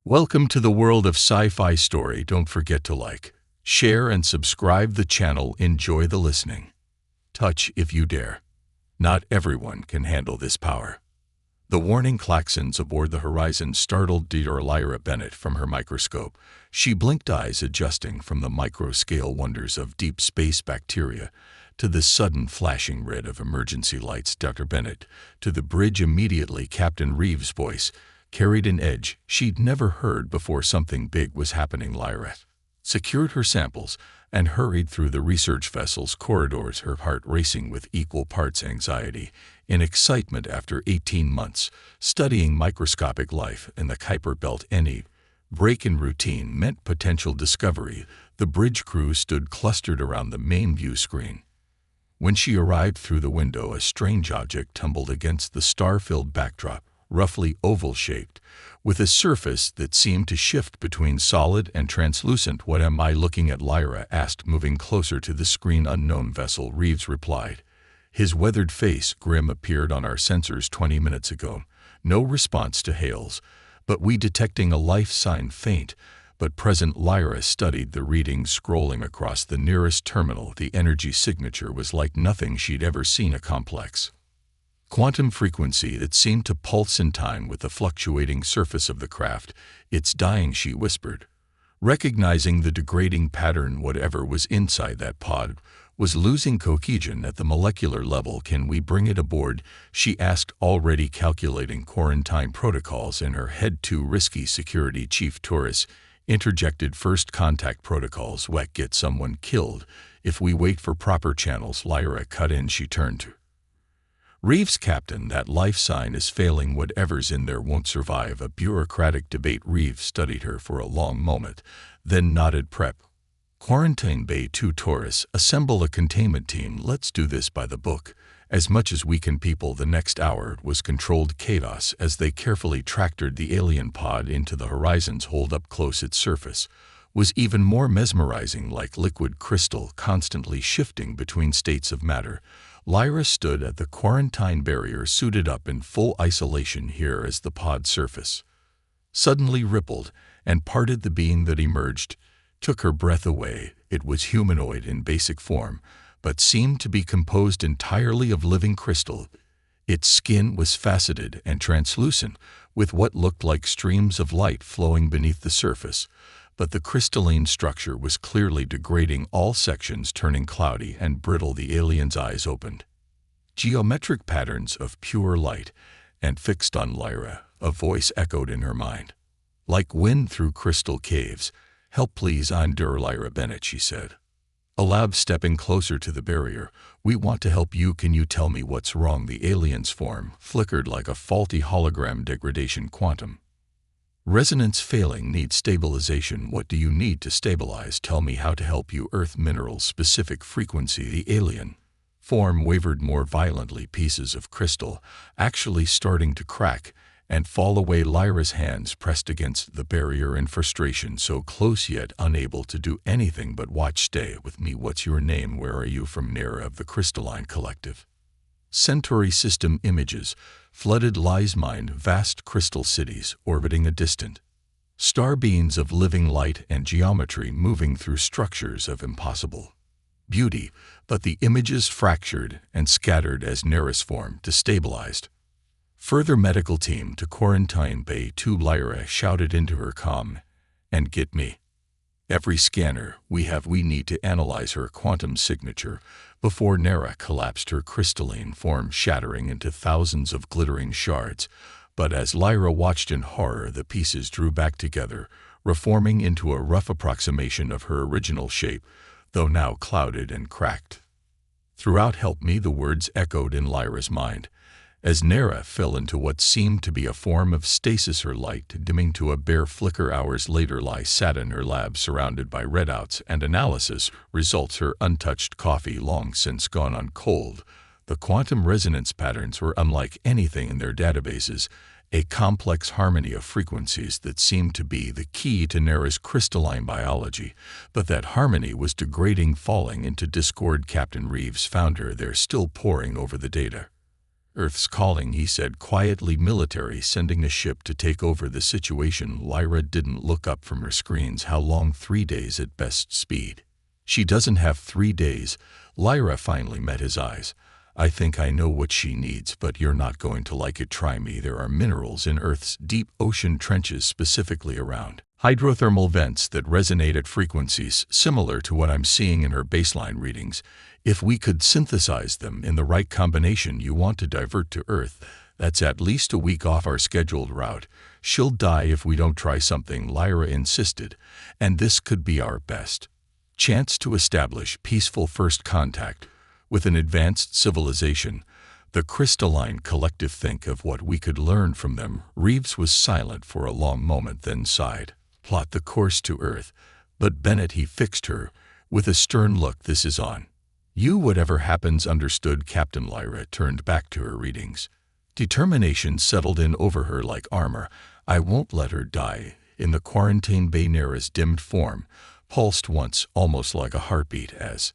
Welcome to the world of sci-fi story. Don't forget to like, share, and subscribe the channel. Enjoy the listening. Touch if you dare. Not everyone can handle this power. The warning klaxons aboard the Horizon startled Dr. Lyra Bennett from her microscope. She blinked, eyes adjusting from the micro-scale wonders of deep space bacteria to the sudden flashing red of emergency lights. Dr. Bennett, to the bridge immediately. Captain Reeves' voice carried an edge she'd never heard before. Something big was happening. Lyra secured her samples and hurried through the research vessel's corridors, her heart racing with equal parts anxiety and excitement. After 18 months studying microscopic life in the Kuiper Belt, any break in routine meant potential discovery. The bridge crew stood clustered around the main view screen. When she arrived through the window, a strange object tumbled against the star-filled backdrop, roughly oval-shaped, with a surface that seemed to shift between solid and translucent. "What am I looking at?" Lyra asked, moving closer to the screen. "Unknown vessel," Reeves replied. His weathered face grim. "Appeared on our sensors 20 minutes ago. No response to hails, but we detecting a life sign, faint but present." Lyra studied the readings scrolling across the nearest terminal. The energy signature was like nothing she'd ever seen, a complex quantum frequency that seemed to pulse in time with the fluctuating surface of the craft. "It's dying," she whispered, recognizing the degrading pattern. Whatever was inside that pod was losing cohesion at the molecular level. "Can we bring it aboard?" she asked, already calculating quarantine protocols in her head. "Too risky," Security Chief Torres interjected. "First contact protocols won't get someone killed if we wait for proper channels." Lyra cut in. She turned to Reeves. "Captain, that life sign is failing. Whatever's in there won't survive." A bureaucratic debate. Reeves studied her for a long moment, then nodded. "Prep Quarantine Bay 2, Taurus. Assemble a containment team. Let's do this by the book as much as we can." People, the next hour was controlled chaos as they carefully tractored the alien pod into the Horizon's hold. Up close, its surface was even more mesmerizing, like liquid crystal constantly shifting between states of matter. Lyra stood at the quarantine barrier, suited up in full isolation. Here, as the pod surface suddenly rippled and parted, the being that emerged took her breath away. It was humanoid in basic form, but seemed to be composed entirely of living crystal. Its skin was faceted and translucent, with what looked like streams of light flowing beneath the surface, but the crystalline structure was clearly degrading, all sections turning cloudy and brittle. The alien's eyes opened, geometric patterns of pure light, and fixed on Lyra. A voice echoed in her mind, like wind through crystal caves. "Help, please." "I'm Dr. Lyra Bennett," she said, aloud, stepping closer to the barrier. "We want to help you. Can you tell me what's wrong?" The alien's form flickered like a faulty hologram. "Degradation, quantum resonance failing, needs stabilization." "What do you need to stabilize?" "Tell me how to help you." "Earth minerals, specific frequency." The alien form wavered more violently, pieces of crystal actually starting to crack and fall away. Lyra's hands pressed against the barrier in frustration, so close yet unable to do anything but watch. "Stay with me." "What's your name? Where are you from?" "Nera of the Crystalline Collective." Centauri system images flooded Ly's mind, vast crystal cities orbiting a distant star, beings of living light and geometry moving through structures of impossible beauty. But the images fractured and scattered as Nera's form destabilized. "Further medical team to Quarantine Bay 2, Lyra shouted into her comm. "And get me every scanner we have. We need to analyze her quantum signature." Before Nera collapsed, her crystalline form shattering into thousands of glittering shards. But as Lyra watched in horror, the pieces drew back together, reforming into a rough approximation of her original shape, though now clouded and cracked. Throughout, "Help me," the words echoed in Lyra's mind, as Nera fell into what seemed to be a form of stasis, her light dimming to a bare flicker. Hours later, Ly sat in her lab, surrounded by readouts and analysis results, her untouched coffee long since gone on cold. The quantum resonance patterns were unlike anything in their databases, a complex harmony of frequencies that seemed to be the key to Nera's crystalline biology. But that harmony was degrading, falling into discord. Captain Reeves found her there, still poring over the data. Earth's calling, he said, quietly. Military sending a ship to take over the situation. Lyra didn't look up from her screens. How long? 3 days at best speed. She doesn't have 3 days. Lyra finally met his eyes. I think I know what she needs, but you're not going to like it. Try me. There are minerals in Earth's deep ocean trenches, specifically around hydrothermal vents that resonate at frequencies similar to what I'm seeing in her baseline readings. If we could synthesize them in the right combination, you want to divert to Earth. That's at least a week off our scheduled route. She'll die if we don't try something, Lyra insisted, and this could be our best chance to establish peaceful first contact with an advanced civilization, the crystalline collective. Think of what we could learn from them. Reeves was silent for a long moment, then sighed. Plot the course to Earth. But Bennett, he fixed her with a stern look. This is on you, whatever happens. Understood, Captain. Lyra turned back to her readings. Determination settled in over her like armor. I won't let her die. In the quarantine bay, Nera's dimmed form pulsed once, almost like a heartbeat, as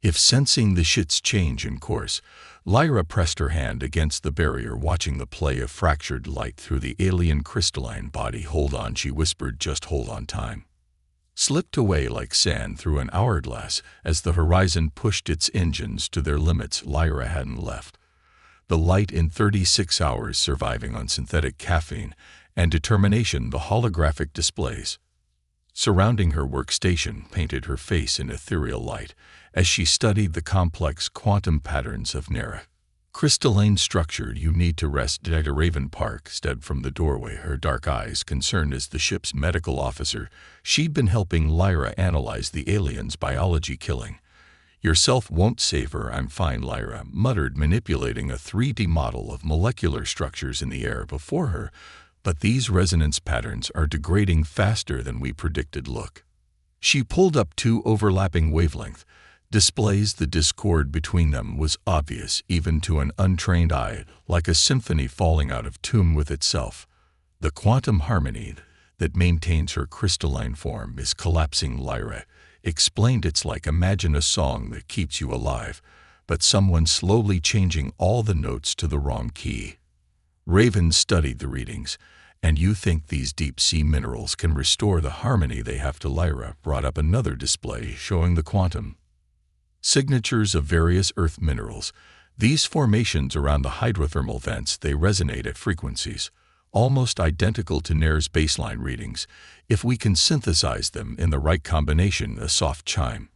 if sensing the shit's change in course. Lyra pressed her hand against the barrier, watching the play of fractured light through the alien crystalline body. Hold on, she whispered, just hold on. Time slipped away like sand through an hourglass as the horizon pushed its engines to their limits. Lyra hadn't left the light in 36 hours, surviving on synthetic caffeine and determination. The holographic displays surrounding her workstation painted her face in ethereal light as she studied the complex quantum patterns of Nera. Crystalline structure. You need to rest. Dr. Raven Park stepped from the doorway, her dark eyes concerned. As the ship's medical officer, she'd been helping Lyra analyze the aliens' biology. Killing yourself won't save her. I'm fine, Lyra muttered, manipulating a 3D model of molecular structures in the air before her. But these resonance patterns are degrading faster than we predicted. Look. She pulled up 2 overlapping wavelength displays. The discord between them was obvious even to an untrained eye, like a symphony falling out of tune with itself. The quantum harmony that maintains her crystalline form is collapsing, Lyra explained. It's like, imagine a song that keeps you alive, but someone slowly changing all the notes to the wrong key. Raven studied the readings. And you think these deep-sea minerals can restore the harmony they have to? Lyra brought up another display showing the quantum signatures of various Earth minerals. These formations around the hydrothermal vents, they resonate at frequencies almost identical to Nera's baseline readings. If we can synthesize them in the right combination. A soft chime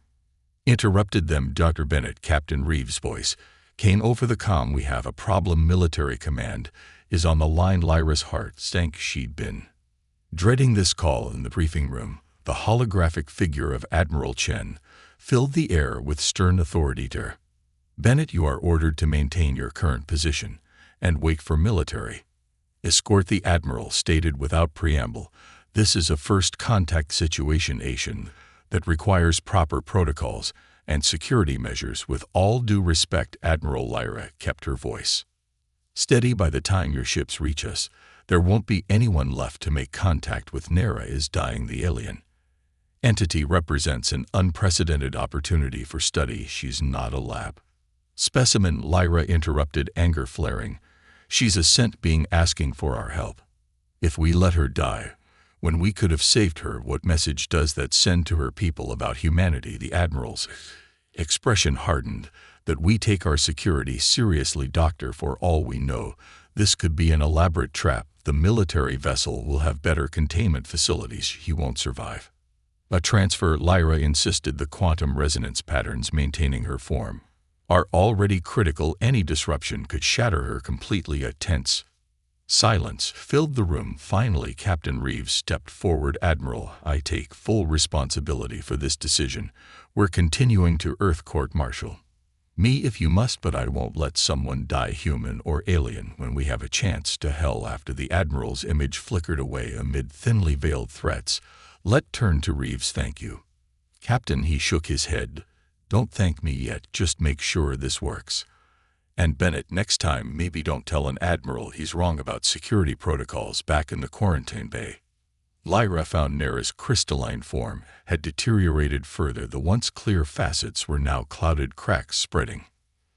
interrupted them. Dr. Bennett, Captain Reeves' voice came over the comm. We have a problem. Military command is on the line. Lyra's heart sank. She'd been dreading this call. In the briefing room, the holographic figure of Admiral Chen filled the air with stern authority. Bennett, you are ordered to maintain your current position and wait for military escort, the Admiral stated without preamble. This is a first contact situation that requires proper protocols and security measures. With all due respect, Admiral. Lyra kept her voice steady. By the time your ships reach us, there won't be anyone left to make contact with. Nera is dying. The alien entity represents an unprecedented opportunity for study. She's not a lab specimen, Lyra interrupted, anger flaring. She's a sent being asking for our help. If we let her die when we could have saved her, what message does that send to her people about humanity? The Admiral's expression hardened. That we take our security seriously, Doctor. For all we know, this could be an elaborate trap. The military vessel will have better containment facilities. He won't survive a transfer, Lyra insisted. The quantum resonance patterns maintaining her form are already critical. Any disruption could shatter her completely. A tense silence filled the room. Finally, Captain Reeves stepped forward. Admiral, I take full responsibility for this decision. We're continuing to Earth. Court-martial me if you must, but I won't let someone die, human or alien, when we have a chance. To hell after. The Admiral's image flickered away amid thinly veiled threats. Let turn to Reeves. Thank you, Captain. He shook his head. Don't thank me yet, just make sure this works. And Bennett, next time maybe don't tell an admiral he's wrong about security protocols. Back in the quarantine bay, Lyra found Nera's crystalline form had deteriorated further. The once clear facets were now clouded, cracks spreading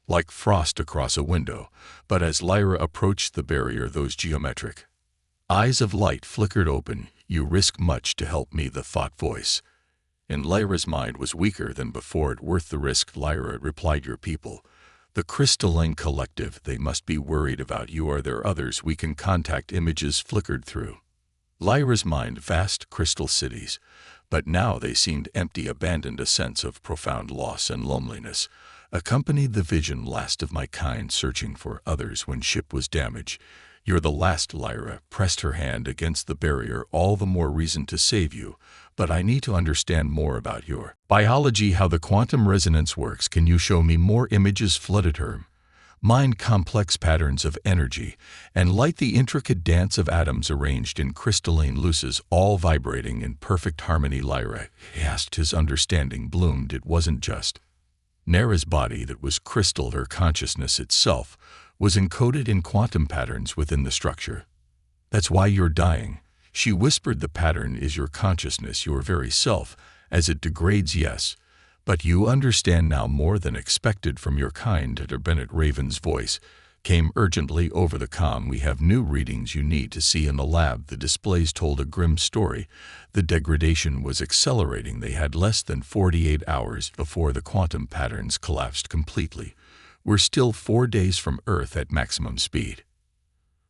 like frost across a window, but as Lyra approached the barrier, those geometric eyes of light flickered open. "You risk much to help me," the thought voice in Lyra's mind was weaker than before. "It worth the risk," Lyra replied. "Your people, the Crystalline Collective, they must be worried about you. Are there others we can contact?" Images flickered through Lyra's mind, vast crystal cities, but now they seemed empty, abandoned. A sense of profound loss and loneliness accompanied the vision. "Last of my kind, searching for others when ship was damaged. You're the last." Lyra pressed her hand against the barrier. "All the more reason to save you, but I need to understand more about your biology, how the quantum resonance works. Can you show me more?" Images flooded her mind, complex patterns of energy and light, the intricate dance of atoms arranged in crystalline luces, all vibrating in perfect harmony. Lyra asked. His understanding bloomed. It wasn't just Nera's body that was crystal. Her consciousness itself was encoded in quantum patterns within the structure. "That's why you're dying," she whispered. "The pattern is your consciousness, your very self, as it degrades." "Yes, but you understand now more than expected from your kind." Bennett Raven's voice came urgently over the comm. "We have new readings you need to see in the lab." The displays told a grim story. The degradation was accelerating. They had less than 48 hours before the quantum patterns collapsed completely. "We're still 4 days from Earth at maximum speed,"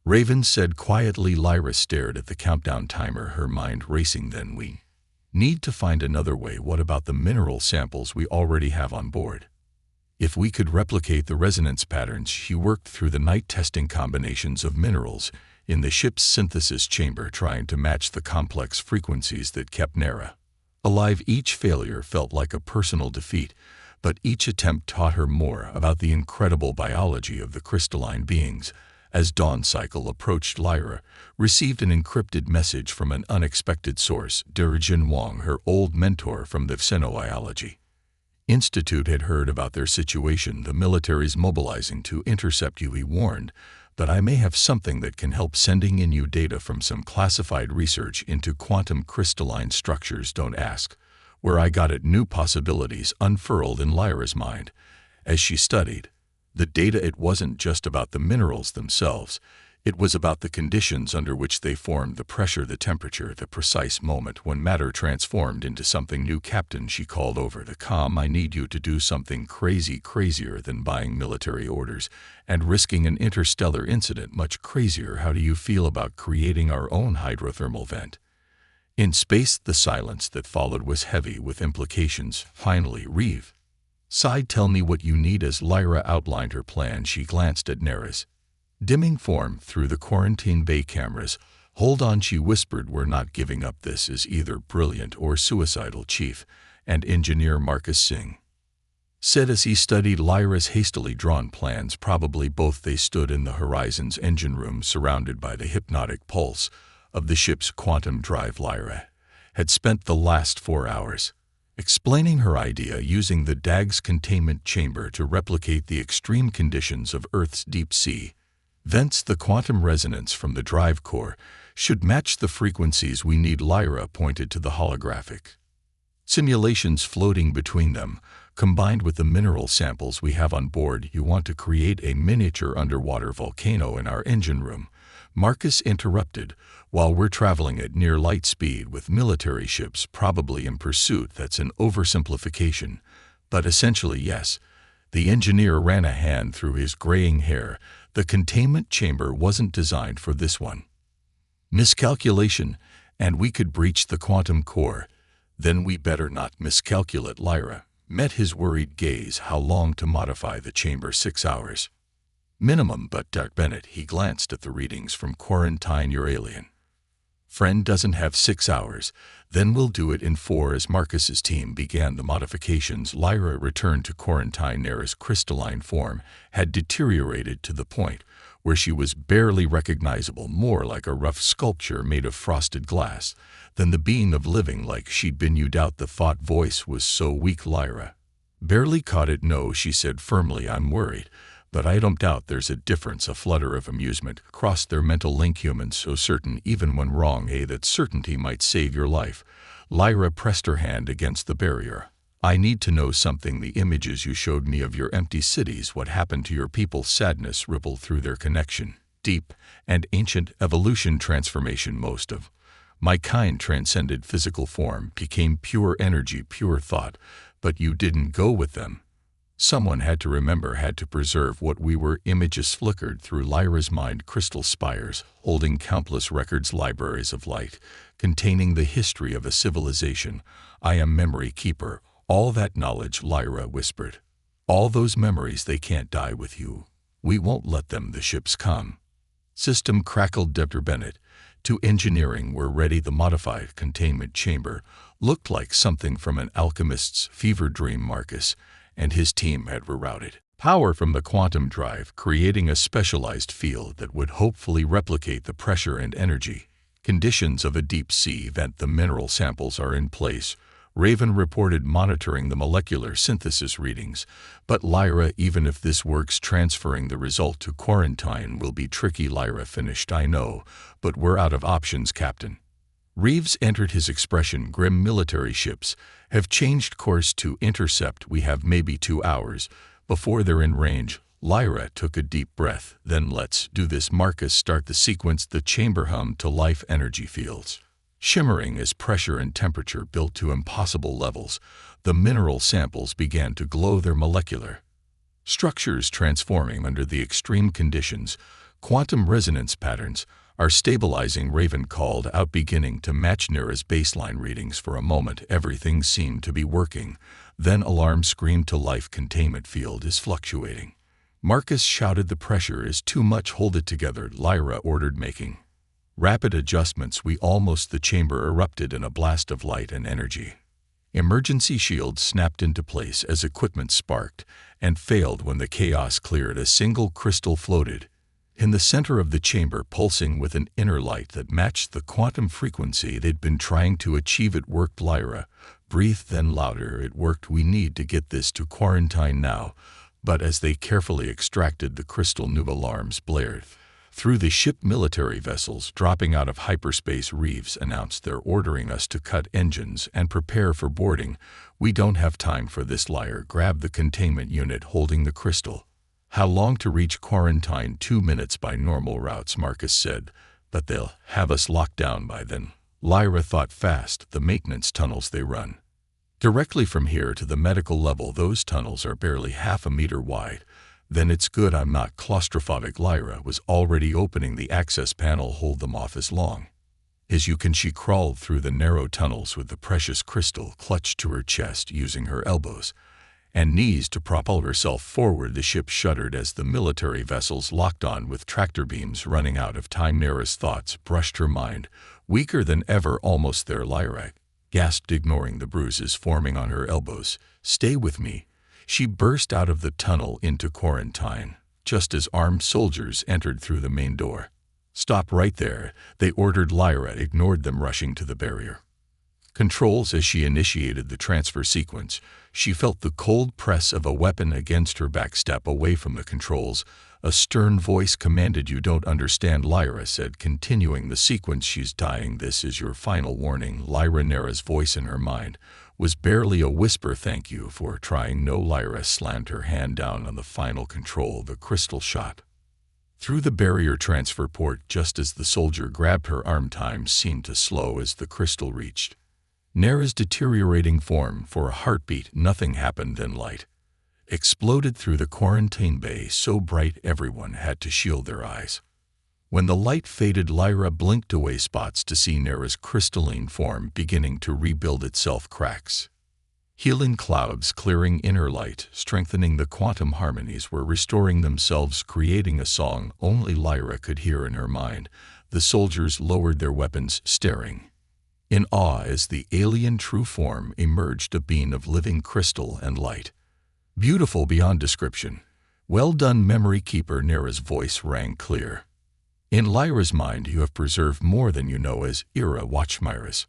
Raven said quietly. Lyra stared at the countdown timer, her mind racing. "Then we need to find another way." "What about the mineral samples we already have on board? If we could replicate the resonance patterns?" She worked through the night, testing combinations of minerals in the ship's synthesis chamber, trying to match the complex frequencies that kept Nera alive. Each failure felt like a personal defeat, but each attempt taught her more about the incredible biology of the crystalline beings. As dawn cycle approached, Lyra received an encrypted message from an unexpected source. Durjin Wong, her old mentor from the Xenobiology Institute, had heard about their situation. "The military's mobilizing to intercept you," he warned, "but I may have something that can help, sending in you data from some classified research into quantum crystalline structures." "Don't ask where I got it." New possibilities unfurled in Lyra's mind as she studied the data. It wasn't just about the minerals themselves. It was about the conditions under which they formed, the pressure, the temperature, the precise moment when matter transformed into something new. "Captain," she called over the comm, "I need you to do something crazy, crazier than buying military orders and risking an interstellar incident. Much crazier. How do you feel about creating our own hydrothermal vent in space?" The silence that followed was heavy with implications. Finally, Reeve sighed. "Tell me what you need." As Lyra outlined her plan, she glanced at Nera's dimming form through the quarantine bay cameras. "Hold on," she whispered. "We're not giving up. This is either brilliant or suicidal." Chief and Engineer Marcus Singh said as he studied Lyra's hastily drawn plans. "Probably both." They stood in the Horizon's engine room, surrounded by the hypnotic pulse of the ship's quantum drive. Lyra had spent the last 4 hours explaining her idea, using the DAG's containment chamber to replicate the extreme conditions of Earth's deep sea vents. "The quantum resonance from the drive core should match the frequencies we need." Lyra pointed to the holographic simulations floating between them. "Combined with the mineral samples we have on board, you want to create a miniature underwater volcano in our engine room," Marcus interrupted. "While we're traveling at near light speed with military ships probably in pursuit." "That's an oversimplification, but essentially yes." The engineer ran a hand through his graying hair. "The containment chamber wasn't designed for this one miscalculation, and we could breach the quantum core." "Then we better not miscalculate." Lyra met his worried gaze. "How long to modify the chamber?" 6 hours minimum. "But Bennett," he glanced at the readings from quarantine, "your alien friend doesn't have 6 hours." "Then we'll do it in 4." As Marcus's team began the modifications, Lyra returned to quarantine. Nera's crystalline form had deteriorated to the point where she was barely recognizable, more like a rough sculpture made of frosted glass than the being of living like she'd been. "You doubt?" The thought voice was so weak Lyra barely caught it. "No," she said firmly, "I'm worried, but I don't doubt there's a difference." A flutter of amusement crossed their mental link. "Humans so certain even when wrong, that certainty might save your life." Lyra pressed her hand against the barrier. I need to know something. The images you showed me of your empty cities, what happened to your people? Sadness rippled through their connection. Deep and ancient evolution transformation. Most of my kind transcended physical form, became pure energy, pure thought, but you didn't go with them. Someone had to remember, had to preserve what we were. Images flickered through Lyra's mind, crystal spires, holding countless records, libraries of light, containing the history of a civilization. I am memory keeper. All that knowledge, Lyra whispered. All those memories, they can't die with you. We won't let them. The ships come. System crackled. Dr. Bennett. To engineering, we're ready. The modified containment chamber looked like something from an alchemist's fever dream. Marcus and his team had rerouted power from the quantum drive, creating a specialized field that would hopefully replicate the pressure and energy conditions of a deep-sea vent. The mineral samples are in place, Raven reported, monitoring the molecular synthesis readings. But Lyra, even if this works, transferring the result to quarantine will be tricky. Lyra finished. I know, but we're out of options, Captain. Reeves entered, his expression grim. Military ships have changed course to intercept. We have maybe 2 hours before they're in range. Lyra took a deep breath. Then let's do this. Marcus, start the sequence. The chamber hummed to life, energy fields shimmering as pressure and temperature built to impossible levels. The mineral samples began to glow, their molecular structures transforming under the extreme conditions. Quantum resonance patterns are stabilizing, Raven called out, beginning to match Nera's baseline readings. For a moment, everything seemed to be working. Then alarm screamed to life. Containment field is fluctuating. Marcus shouted, the pressure is too much. Hold it together, Lyra ordered, making rapid adjustments. The chamber erupted in a blast of light and energy. Emergency shields snapped into place as equipment sparked and failed. When the chaos cleared, a single crystal floated in the center of the chamber, pulsing with an inner light that matched the quantum frequency they'd been trying to achieve. It worked. Lyra breathed, then louder. It worked. We need to get this to quarantine now. But as they carefully extracted the crystal, new alarms blared through the ship. Military vessels dropping out of hyperspace. Reeves announced, they're ordering us to cut engines and prepare for boarding. We don't have time for this. Lyra grabbed the containment unit holding the crystal. How long to reach quarantine? 2 minutes by normal routes, Marcus said, but they'll have us locked down by then. Lyra thought fast. The maintenance tunnels, they run directly from here to the medical level. Those tunnels are barely half a meter wide. Then it's good I'm not claustrophobic. Lyra was already opening the access panel. Hold them off as long as you can. She crawled through the narrow tunnels with the precious crystal clutched to her chest, using her elbows and knees to propel herself forward. The ship shuddered as the military vessels locked on, with tractor beams running out of time. Nera's thoughts brushed her mind. Weaker than ever. Almost there, Lyra gasped, ignoring the bruises forming on her elbows. Stay with me. She burst out of the tunnel into quarantine, just as armed soldiers entered through the main door. Stop right there, they ordered. Lyra ignored them, rushing to the barrier controls. As she initiated the transfer sequence, she felt the cold press of a weapon against her back. Step away from the controls, a stern voice commanded. You don't understand, Lyra said, continuing the sequence. She's dying. This is your final warning. Lyra. Nera's voice in her mind was barely a whisper. Thank you for trying. No. Lyra slammed her hand down on the final control. The crystal shot through the barrier transfer port just as the soldier grabbed her arm. Time seemed to slow as the crystal reached Nera's deteriorating form. For a heartbeat, nothing happened. Then light exploded through the quarantine bay, so bright everyone had to shield their eyes. When the light faded, Lyra blinked away, spots to see Nera's crystalline form beginning to rebuild itself. Cracks healing, clouds clearing, inner light strengthening. The quantum harmonies were restoring themselves, creating a song only Lyra could hear in her mind. The soldiers lowered their weapons, staring in awe as the alien true form emerged, a being of living crystal and light, beautiful beyond description. Well done, memory keeper. Nera's voice rang clear. In Lyra's mind, you have preserved more than you know. As Ira watched Myra's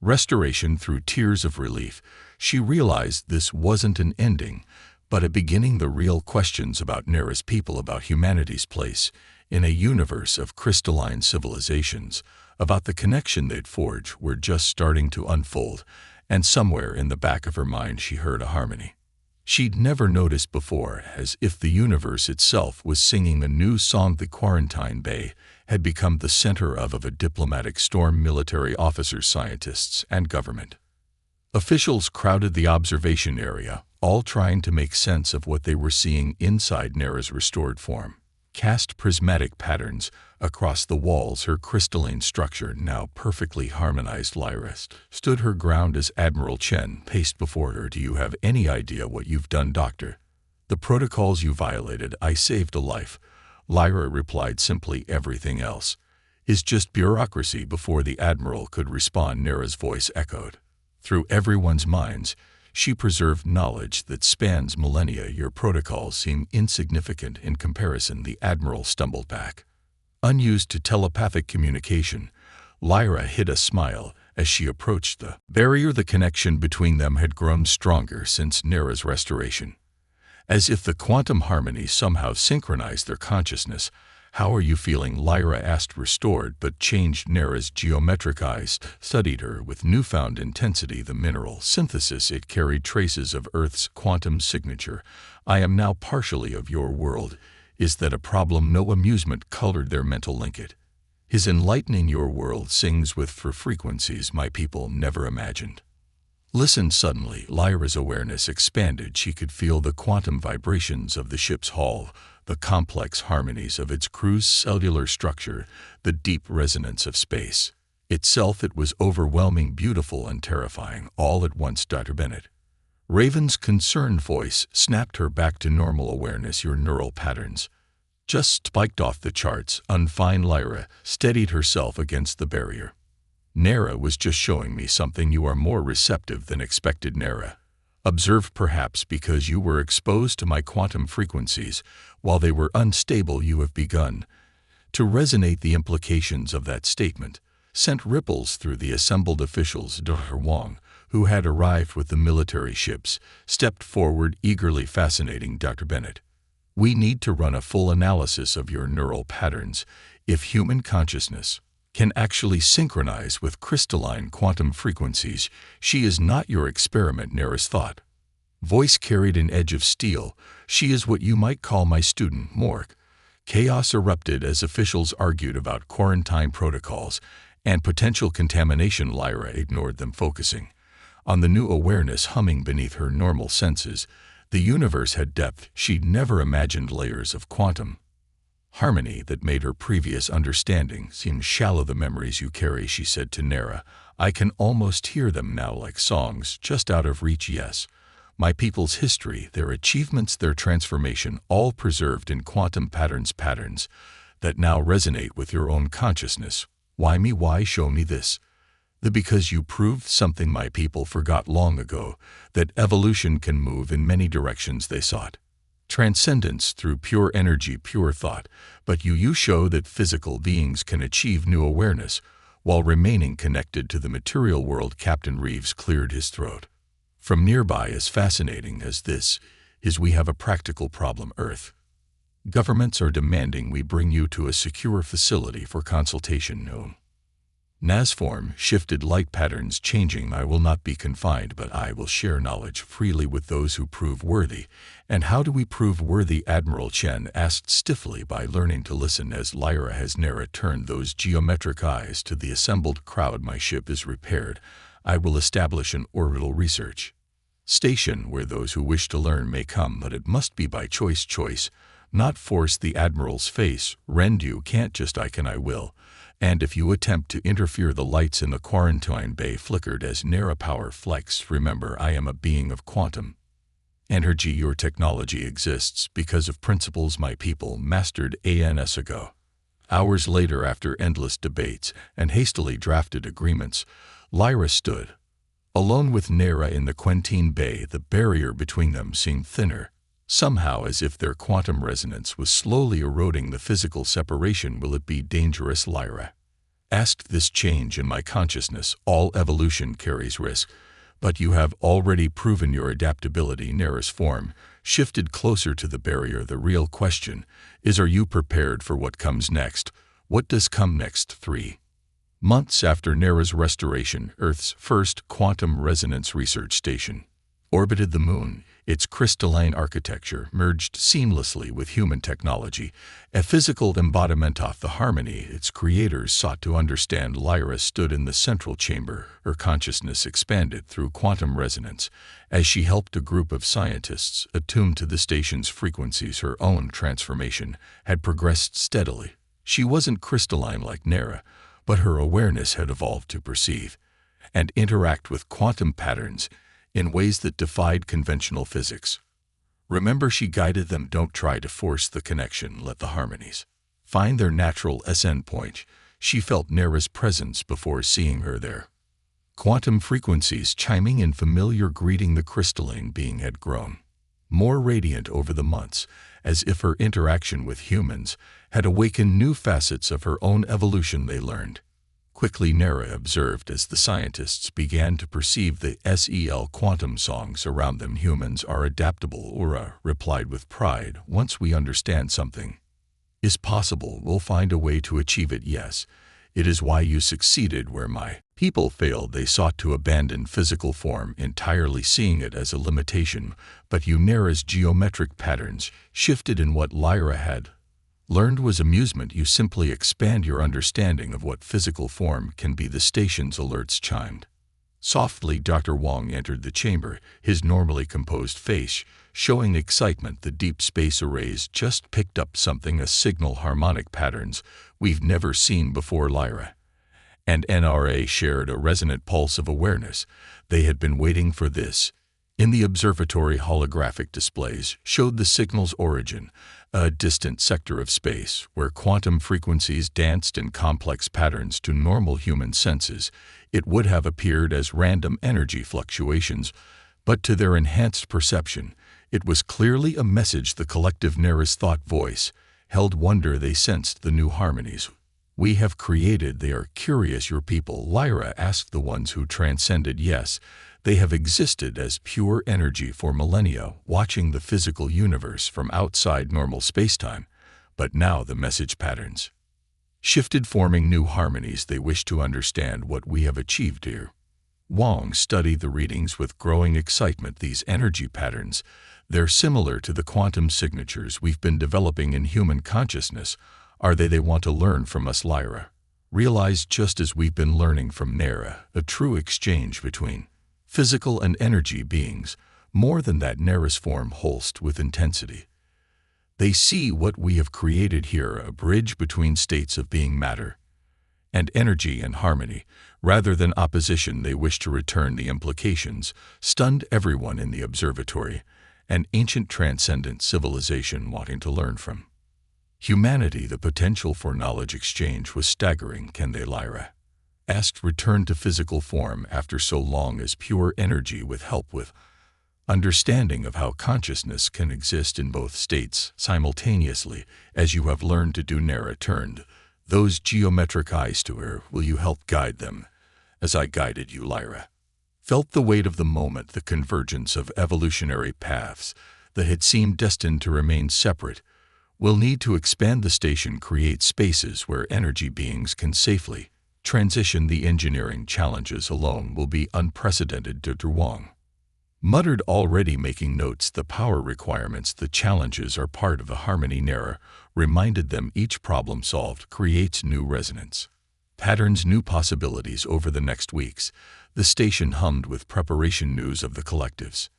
restoration through tears of relief, she realized this wasn't an ending, but a beginning. The real questions about Nera's people, about humanity's place in a universe of crystalline civilizations, about the connection they'd forge, were just starting to unfold. and somewhere in the back of her mind she heard a harmony she'd never noticed before, as if the universe itself was singing a new song. The quarantine bay had become the center of a diplomatic storm. Military officers, scientists, and government officials crowded the observation area, all trying to make sense of what they were seeing inside Nera's restored form. Cast prismatic patterns across the walls, her crystalline structure now perfectly harmonized. Lyra stood her ground as Admiral Chen paced before her. "Do you have any idea what you've done, Doctor? The protocols you violated. I saved a life." Lyra replied simply, "Everything else is just bureaucracy." Before the Admiral could respond, Nera's voice echoed through everyone's minds. She preserved knowledge that spans millennia. "Your protocols seem insignificant in comparison." The Admiral stumbled back, unused to telepathic communication. Lyra hid a smile as she approached the barrier. The connection between them had grown stronger since Nera's restoration, as if the quantum harmony somehow synchronized their consciousness. "How are you feeling?" Lyra asked, restored but changed. Nera's geometric eyes studied her with newfound intensity. "The mineral synthesis, it carried traces of Earth's quantum signature. I am now partially of your world. Is that a problem?" No amusement colored their mental linkage. "His enlightening your world sings with frequencies my people never imagined." Listen. Suddenly, Lyra's awareness expanded. She could feel the quantum vibrations of the ship's hull, the complex harmonies of its crew's cellular structure, the deep resonance of space itself. It was overwhelming, beautiful, and terrifying, all at once. "Dr. Bennett." Raven's concerned voice snapped her back to normal awareness. "Your neural patterns just spiked off the charts." Unfine. Lyra steadied herself against the barrier. "Nera was just showing me something. You are more receptive than expected." Nera observed, "Perhaps because you were exposed to my quantum frequencies. While they were unstable, you have begun to resonate." The implications of that statement sent ripples through the assembled officials. Dr. Wong, who had arrived with the military ships, stepped forward eagerly. "Fascinating, Dr. Bennett. We need to run a full analysis of your neural patterns. If human consciousness can actually synchronize with crystalline quantum frequencies, she is not your experiment." Nera's thought voice carried an edge of steel. "She is what you might call my student." Morgue. Chaos erupted as officials argued about quarantine protocols and potential contamination. Lyra ignored them, focusing on the new awareness humming beneath her normal senses. The universe had depth she'd never imagined, layers of quantum harmony that made her previous understanding seem shallow. "The memories you carry," she said to Nera, "I can almost hear them now, like songs just out of reach. Yes, my people's history, their achievements, their transformation, all preserved in quantum patterns that now resonate with your own consciousness." "Why me? Why show me this?" Because you proved something my people forgot long ago, that evolution can move in many directions." They sought transcendence through pure energy, pure thought, but you show that physical beings can achieve new awareness while remaining connected to the material world. Captain Reeves cleared his throat from nearby. "As fascinating as this is, we have a practical problem. Earth governments are demanding we bring you to a secure facility for consultation." "No." Nas form shifted, light patterns changing. "I will not be confined, but I will share knowledge freely with those who prove worthy." "And how do we prove worthy?" Admiral Chen asked stiffly. "By learning to listen." As Lyra has Nera turned those geometric eyes to the assembled crowd. "My ship is repaired. I will establish an orbital research station where those who wish to learn may come, but it must be by choice, not force." The Admiral's face reddened. "You can't just I can, I will. And if you attempt to interfere." The lights in the quarantine bay flickered as Nera power flexed. "Remember, I am a being of quantum energy. Your technology exists because of principles my people mastered aeons ago." Hours later, after endless debates and hastily drafted agreements, Lyra stood alone with Nera in the quarantine bay. The barrier between them seemed thinner, somehow as if their quantum resonance was slowly eroding the physical separation. "Will it be dangerous?" Lyra asked. "This change in my consciousness, all evolution carries risk, but you have already proven your adaptability." Nera's form shifted closer to the barrier. "The real question is, are you prepared for what comes next?" "What does come next?" 3. Months after Nera's restoration, Earth's first quantum resonance research station orbited the Moon. Its crystalline architecture merged seamlessly with human technology, a physical embodiment of the harmony its creators sought to understand. Lyra stood in the central chamber, her consciousness expanded through quantum resonance. As she helped a group of scientists attune to the station's frequencies, her own transformation had progressed steadily. She wasn't crystalline like Nera, but her awareness had evolved to perceive and interact with quantum patterns in ways that defied conventional physics. Remember, she guided them. Don't try to force the connection. Let the harmonies find their natural ascend point. She felt Nera's presence before seeing her there. Quantum frequencies chiming in familiar greeting. The crystalline being had grown more radiant over the months, as if her interaction with humans had awakened new facets of her own evolution. They learned quickly, Nera observed as the scientists began to perceive the SEL quantum songs around them. Humans are adaptable, Aura replied with pride. Once we understand something is possible, we'll find a way to achieve it. Yes, it is why you succeeded where my people failed. They sought to abandon physical form entirely, seeing it as a limitation, but Nera's geometric patterns shifted, in what Lyra had learned was amusement. You simply expand your understanding of what physical form can be. The station's alerts chimed softly. Dr. Wong entered the chamber, his normally composed face showing excitement. The deep space arrays just picked up something, a signal, harmonic patterns we've never seen before. Lyra and NRA shared a resonant pulse of awareness. They had been waiting for this. In the observatory, holographic displays showed the signal's origin, a distant sector of space where quantum frequencies danced in complex patterns. To normal human senses, it would have appeared as random energy fluctuations, but to their enhanced perception, it was clearly a message. The collective Nera's thought voice held wonder. They sensed the new harmonies we have created. They are curious. Your people? Lyra asked. The ones who transcended? Yes. They have existed as pure energy for millennia, watching the physical universe from outside normal spacetime. But now the message patterns shifted, forming new harmonies. They wish to understand what we have achieved here. Wong studied the readings with growing excitement. These energy patterns, they're similar to the quantum signatures we've been developing in human consciousness. Are they? They want to learn from us. Lyra realized, just as we've been learning from Nera, a true exchange between physical and energy beings. More than that, Nera's form pulsed with intensity. They see what we have created here, a bridge between states of being, matter and energy, and harmony rather than opposition. They wish to return. The implications stunned everyone in the observatory. An ancient transcendent civilization wanting to learn from humanity. The potential for knowledge exchange was staggering. Can they? Lyra asked. Return to physical form after so long as pure energy, with help with understanding of how consciousness can exist in both states simultaneously, as you have learned to do. Nera turned those geometric eyes to her. Will you help guide them as I guided you? Lyra felt the weight of the moment, the convergence of evolutionary paths that had seemed destined to remain separate. We'll need to expand the station, create spaces where energy beings can safely transition. The engineering challenges alone will be unprecedented. Dr. Wong muttered, already making notes. The power requirements, the challenges are part of the harmony. Nera reminded them each problem solved creates new resonance patterns, new possibilities. Over the next weeks, the station hummed with preparation. News of the collective's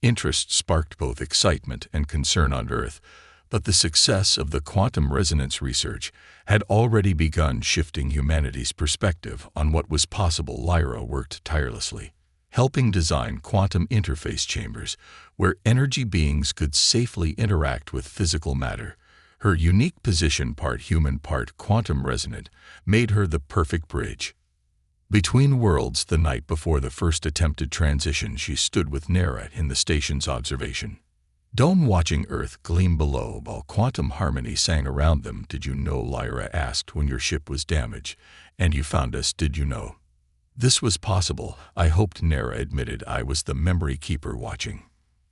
interest sparked both excitement and concern on Earth, but the success of the quantum resonance research had already begun shifting humanity's perspective on what was possible. Lyra worked tirelessly, helping design quantum interface chambers where energy beings could safely interact with physical matter. Her unique position, part human, part quantum resonant, made her the perfect bridge between worlds. The night before the first attempted transition, she stood with Nera in the station's observation dome, watching Earth gleam below while quantum harmony sang around them. Did you know? Lyra asked. When your ship was damaged and you found us, did you know this was possible? I hoped, Nera admitted. I was the memory keeper, watching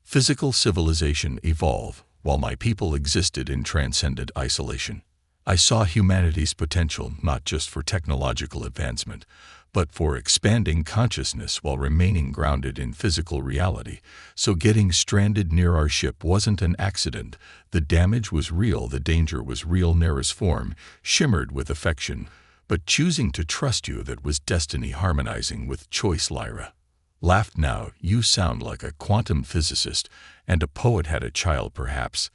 physical civilization evolve while my people existed in transcendent isolation. I saw humanity's potential not just for technological advancement, but for expanding consciousness while remaining grounded in physical reality. So getting stranded near our ship wasn't an accident. The damage was real, the danger was real. Nera's form shimmered with affection, but choosing to trust you, that was destiny harmonizing with choice. Lyra laughed. Now you sound like a quantum physicist, and a poet had a child perhaps.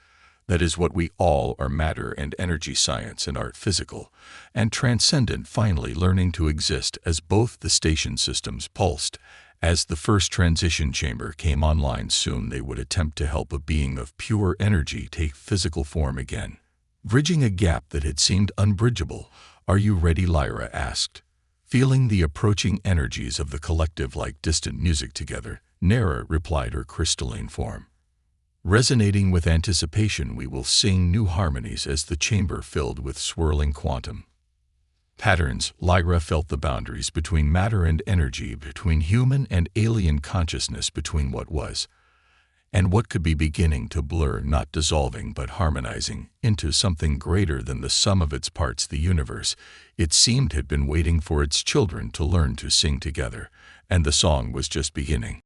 That is what we all are: matter and energy, science and art, physical and transcendent, finally learning to exist as both. The station systems pulsed as the first transition chamber came online. Soon they would attempt to help a being of pure energy take physical form again, bridging a gap that had seemed unbridgeable. Are you ready? Lyra asked, feeling the approaching energies of the collective like distant music. Together, Nera replied, her crystalline form resonating with anticipation. We will sing new harmonies as the chamber filled with swirling quantum patterns. Lyra felt the boundaries between matter and energy, between human and alien consciousness, between what was and what could be, beginning to blur, not dissolving but harmonizing into something greater than the sum of its parts. The universe, it seemed, had been waiting for its children to learn to sing together, and the song was just beginning.